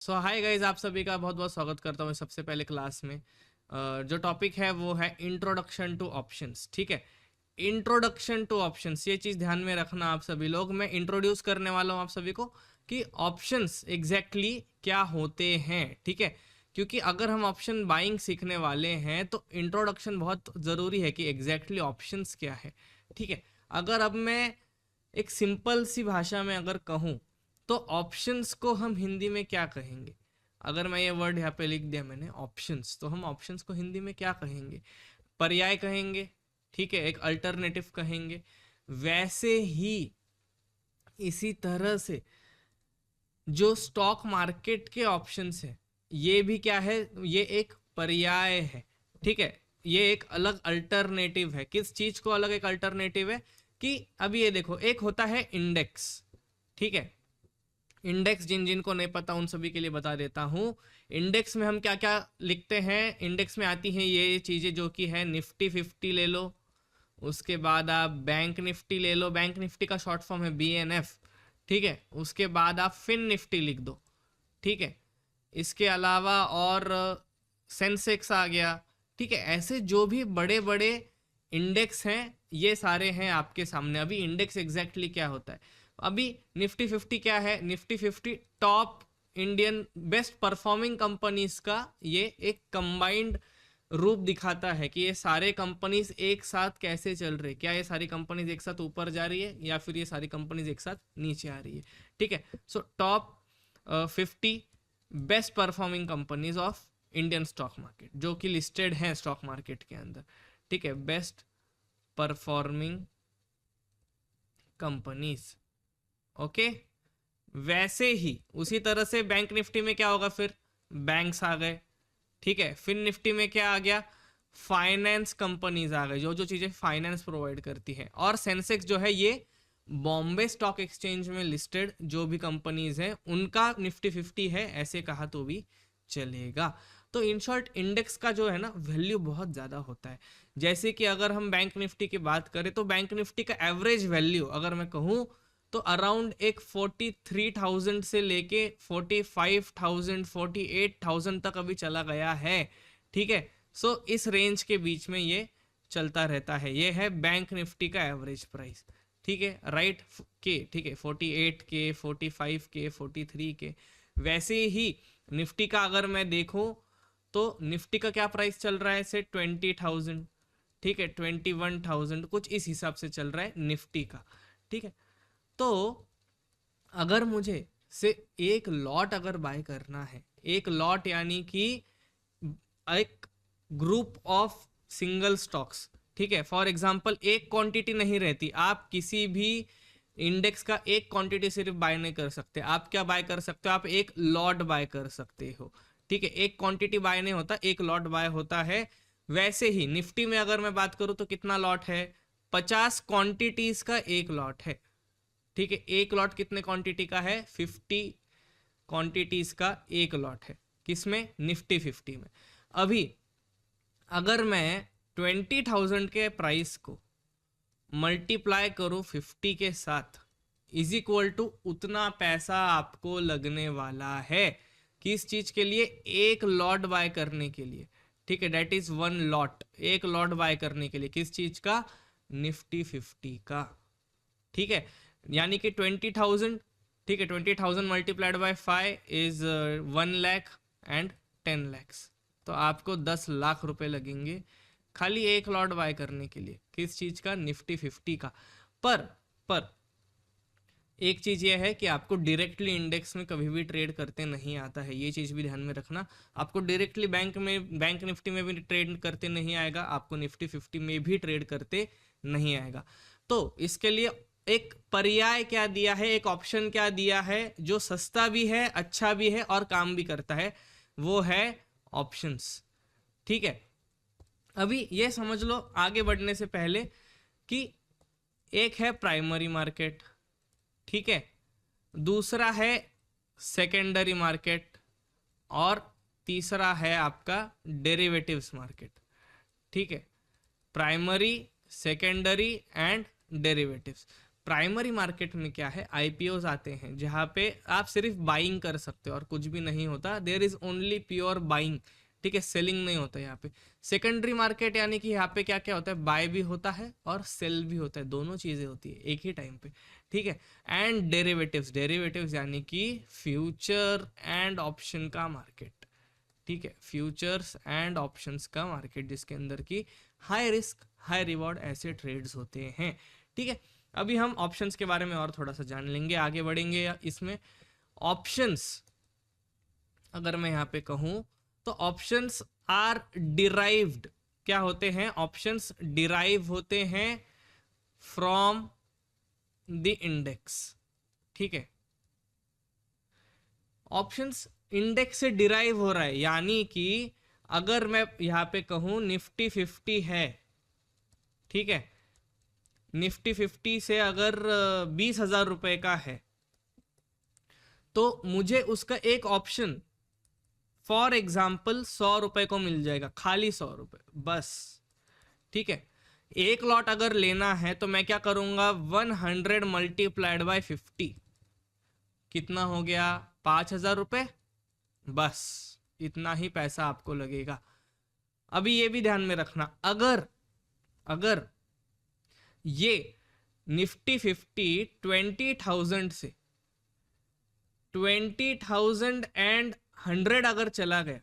सो hi guys, आप सभी का बहुत बहुत स्वागत करता हूँ सबसे पहले क्लास में। जो टॉपिक है वो है इंट्रोडक्शन टू ऑप्शंस। ठीक है, इंट्रोडक्शन टू ऑप्शंस, ये चीज़ ध्यान में रखना आप सभी लोग। मैं इंट्रोड्यूस करने वाला हूँ आप सभी को कि ऑप्शंस एग्जैक्टली क्या होते हैं। ठीक है, क्योंकि अगर हम ऑप्शन बाइंग सीखने वाले हैं तो इंट्रोडक्शन बहुत ज़रूरी है कि एग्जैक्टली ऑप्शंस क्या है। ठीक है, अगर अब मैं एक सिंपल सी भाषा में अगर कहूँ तो ऑप्शंस को हम हिंदी में क्या कहेंगे? अगर मैं ये वर्ड यहाँ पे लिख दिया मैंने ऑप्शंस, तो हम ऑप्शंस को हिंदी में क्या कहेंगे? पर्याय कहेंगे। ठीक है, एक अल्टरनेटिव कहेंगे। वैसे ही इसी तरह से जो स्टॉक मार्केट के ऑप्शंस है, ये भी क्या है? ये एक पर्याय है। ठीक है, ये एक अलग अल्टरनेटिव है। किस चीज को अलग एक अल्टरनेटिव है? कि अभी ये देखो, एक होता है इंडेक्स। ठीक है, इंडेक्स जिन जिन को नहीं पता उन सभी के लिए बता देता हूं। इंडेक्स में हम क्या क्या लिखते हैं? इंडेक्स में आती हैं ये चीजें जो कि है निफ्टी 50 ले लो, उसके बाद आप बैंक निफ्टी ले लो। बैंक निफ्टी का शॉर्ट फॉर्म है BNF। ठीक है, उसके बाद आप फिन निफ्टी लिख दो। ठीक है, इसके अलावा और सेंसेक्स आ गया। ठीक है, ऐसे जो भी बड़े बड़े इंडेक्स हैं ये सारे हैं आपके सामने। अभी इंडेक्स एग्जैक्टली क्या होता है? अभी निफ्टी 50 क्या है? Nifty 50 top Indian best performing companies का ये एक कंबाइंड रूप दिखाता है कि ये सारे कंपनीज एक साथ कैसे चल रहे। क्या ये सारी कंपनीज एक साथ ऊपर जा रही है या फिर ये सारी कंपनीज एक साथ नीचे आ रही है? ठीक है, so top 50 best performing companies of Indian stock market जो कि लिस्टेड हैं स्टॉक मार्केट के अंदर। ठीक है, बेस्ट परफॉर्मिंग कंपनीज। ओके, वैसे ही उसी तरह से बैंक निफ्टी में क्या होगा? फिर बैंक्स आ गए। ठीक है, फिर निफ्टी में क्या आ गया? फाइनेंस कंपनीज आ गई, जो जो चीजें फाइनेंस प्रोवाइड करती है। और सेंसेक्स जो है ये बॉम्बे स्टॉक एक्सचेंज में लिस्टेड जो भी कंपनीज हैं उनका निफ्टी 50 है, ऐसे कहा तो भी चलेगा। तो इन शॉर्ट इंडेक्स का जो है ना वैल्यू बहुत ज़्यादा होता है। जैसे कि अगर हम बैंक निफ्टी की बात करें तो बैंक निफ्टी का एवरेज वैल्यू अगर मैं कहूँ तो अराउंड एक 43,000 से लेके 45,000 48,000 तक अभी चला गया है। ठीक है, सो इस रेंज के बीच में ये चलता रहता है। ये है बैंक निफ्टी का एवरेज प्राइस। ठीक है, राइट के। ठीक है, 48 के, 45 के, 43 के। वैसे ही निफ्टी का अगर मैं देखूं तो निफ्टी का क्या प्राइस चल रहा है? से 20,000। ठीक है, 21,000 कुछ इस हिसाब से चल रहा है निफ्टी का। ठीक है, तो अगर मुझे से एक लॉट अगर बाय करना है, एक लॉट यानी कि एक ग्रुप ऑफ सिंगल स्टॉक्स। ठीक है, फॉर एग्जांपल एक क्वांटिटी नहीं रहती। आप किसी भी इंडेक्स का एक क्वांटिटी सिर्फ बाय नहीं कर सकते। आप क्या बाय कर सकते हो? आप एक लॉट बाय कर सकते हो। ठीक है, एक क्वांटिटी बाय नहीं होता, एक लॉट बाय होता है। वैसे ही निफ्टी में अगर मैं बात करूं तो कितना लॉट है? 50 क्वांटिटीज का एक लॉट है। ठीक है, एक लॉट कितने क्वांटिटी का है? 50 क्वांटिटीज का एक लॉट है। किसमें? निफ्टी 50 में। अभी अगर मैं 20,000 के प्राइस को मल्टीप्लाई करूं 50 के साथ, इज इक्वल टू उतना पैसा आपको लगने वाला है। किस चीज के लिए? एक लॉट बाय करने के लिए। ठीक है, डेट इज वन लॉट, एक लॉट बाय करने के लिए। किस चीज का? निफ्टी 50 का। ठीक है, यानी कि 20,000। ठीक है, 20,000 multiplied by 5 is 1 lakh and 10 lakhs. तो आपको 10 लाख रुपए लगेंगे खाली एक लॉट बाय करने के लिए। किस चीज का? निफ्टी 50 का। पर एक चीज ये है कि आपको डायरेक्टली इंडेक्स में कभी भी ट्रेड करते नहीं आता है, ये चीज भी ध्यान में रखना। आपको डायरेक्टली बैंक निफ्टी में भी ट्रेड करते नहीं आएगा, आपको निफ्टी 50 में भी ट्रेड करते नहीं आएगा। तो इसके लिए एक पर्याय क्या दिया है, एक ऑप्शन क्या दिया है जो सस्ता भी है, अच्छा भी है और काम भी करता है, वो है ऑप्शंस। ठीक है, अभी ये समझ लो आगे बढ़ने से पहले कि एक है प्राइमरी मार्केट। ठीक है, दूसरा है सेकेंडरी मार्केट और तीसरा है आपका डेरिवेटिव्स मार्केट। ठीक है, primary, secondary and derivatives. Primary market में क्या है, आईपीओज आते हैं जहां पे आप सिर्फ बाइंग कर सकते हो और कुछ भी नहीं होता, there is only pure buying, ठीक है, सेलिंग नहीं होता यहाँ पे। सेकेंडरी मार्केट यानी कि यहाँ पे क्या क्या होता है, बाय भी होता है और सेल भी होता है, दोनों चीजें होती है एक ही टाइम पे, ठीक है। एंड डेरिवेटिव्स, डेरिवेटिव्स यानी कि फ्यूचर एंड ऑप्शन का मार्केट, ठीक है, फ्यूचर्स एंड ऑप्शंस का मार्केट जिसके अंदर की हाई रिस्क हाई रिवॉर्ड ऐसे ट्रेड्स होते हैं, ठीक है। अभी हम ऑप्शंस के बारे में और थोड़ा सा जान लेंगे, आगे बढ़ेंगे इसमें। ऑप्शंस अगर मैं यहाँ पे कहूँ तो ऑप्शंस आर डिराइव्ड, क्या होते हैं, ऑप्शंस डिराइव होते हैं फ्रॉम द इंडेक्स, ठीक है। ऑप्शंस इंडेक्स से डिराइव हो रहा है, यानी कि अगर मैं यहां पे कहूं निफ्टी 50 है, ठीक है, निफ्टी 50 से अगर 20,000 रुपए का है तो मुझे उसका एक ऑप्शन फॉर एग्जाम्पल 100 रुपए को मिल जाएगा, खाली 100 रुपए बस, ठीक है। एक लॉट अगर लेना है तो मैं क्या करूंगा, 100 मल्टीप्लाइड बाय 50, कितना हो गया, 5,000 रुपए, बस इतना ही पैसा आपको लगेगा। अभी ये भी ध्यान में रखना, अगर ये निफ्टी 50 20,000 से 20,100 अगर चला गया,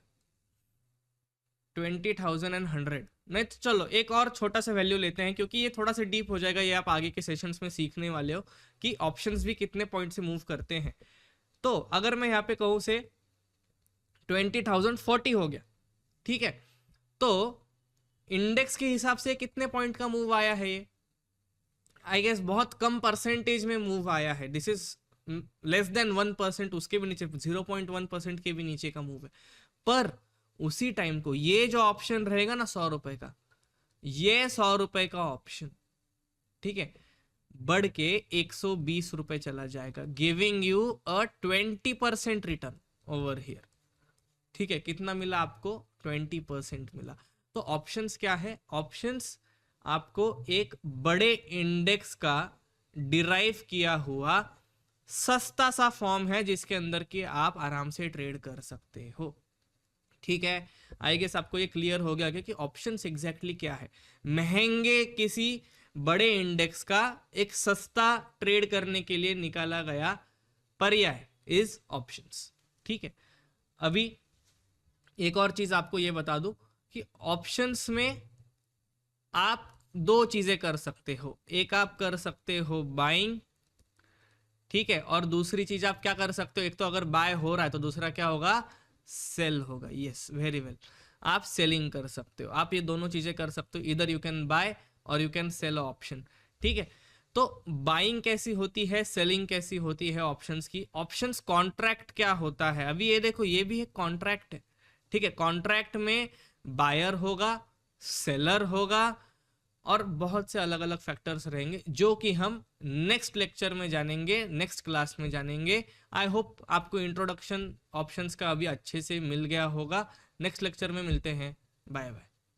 20,100, नहीं तो चलो एक और छोटा सा वैल्यू लेते हैं क्योंकि ये थोड़ा सा डीप हो जाएगा, ये आप आगे के सेशंस में सीखने वाले हो कि ऑप्शंस भी कितने पॉइंट से मूव करते हैं। तो अगर मैं यहाँ पे कहूँ से 20,040 हो गया, ठीक है, तो इंडेक्स के हिसाब से कितने पॉइंट का मूव आया है, ये आई गेस बहुत कम परसेंटेज में मूव आया है, दिस इज लेस देन 1%, उसके भी नीचे 0.1% के भी नीचे का मूव है। पर उसी टाइम को ये जो ऑप्शन रहेगा ना 100 रुपए का, ये 100 रुपए का ऑप्शन, ठीक है, बढ़ के 120 रुपए चला जाएगा, giving you a 20% return over here, ठीक है। कितना मिला आपको, 20% मिला। तो ऑप्शंस क्या है, ऑप्शंस आपको एक बड़े इंडेक्स का डिराइव किया हुआ सस्ता सा फॉर्म है जिसके अंदर की आप आराम से ट्रेड कर सकते हो, ठीक है। आई गेस आपको ये क्लियर हो गया कि ऑप्शंस एग्जैक्टली क्या है, महंगे किसी बड़े इंडेक्स का एक सस्ता ट्रेड करने के लिए निकाला गया पर्याय इज ऑप्शंस, ठीक है। अभी एक और चीज आपको ये बता दूं कि ऑप्शंस में आप दो चीजें कर सकते हो, एक आप कर सकते हो बाइंग, ठीक है, और दूसरी चीज आप क्या कर सकते हो, एक तो अगर बाय हो रहा है तो दूसरा क्या होगा, सेल होगा, यस वेरी वेल, आप सेलिंग कर सकते हो, आप ये दोनों चीजें कर सकते हो, इधर यू कैन बाय और यू कैन सेल ऑप्शन, ठीक है। तो बाइंग कैसी होती है, सेलिंग कैसी होती है ऑप्शंस की, ऑप्शंस कॉन्ट्रैक्ट क्या होता है, अभी ये देखो ये भी एक कॉन्ट्रैक्ट है, ठीक है। कॉन्ट्रैक्ट में बायर होगा, सेलर होगा और बहुत से अलग अलग फैक्टर्स रहेंगे जो कि हम नेक्स्ट लेक्चर में जानेंगे, नेक्स्ट क्लास में जानेंगे। आई होप आपको इंट्रोडक्शन ऑप्शंस का अभी अच्छे से मिल गया होगा। नेक्स्ट लेक्चर में मिलते हैं, बाय बाय।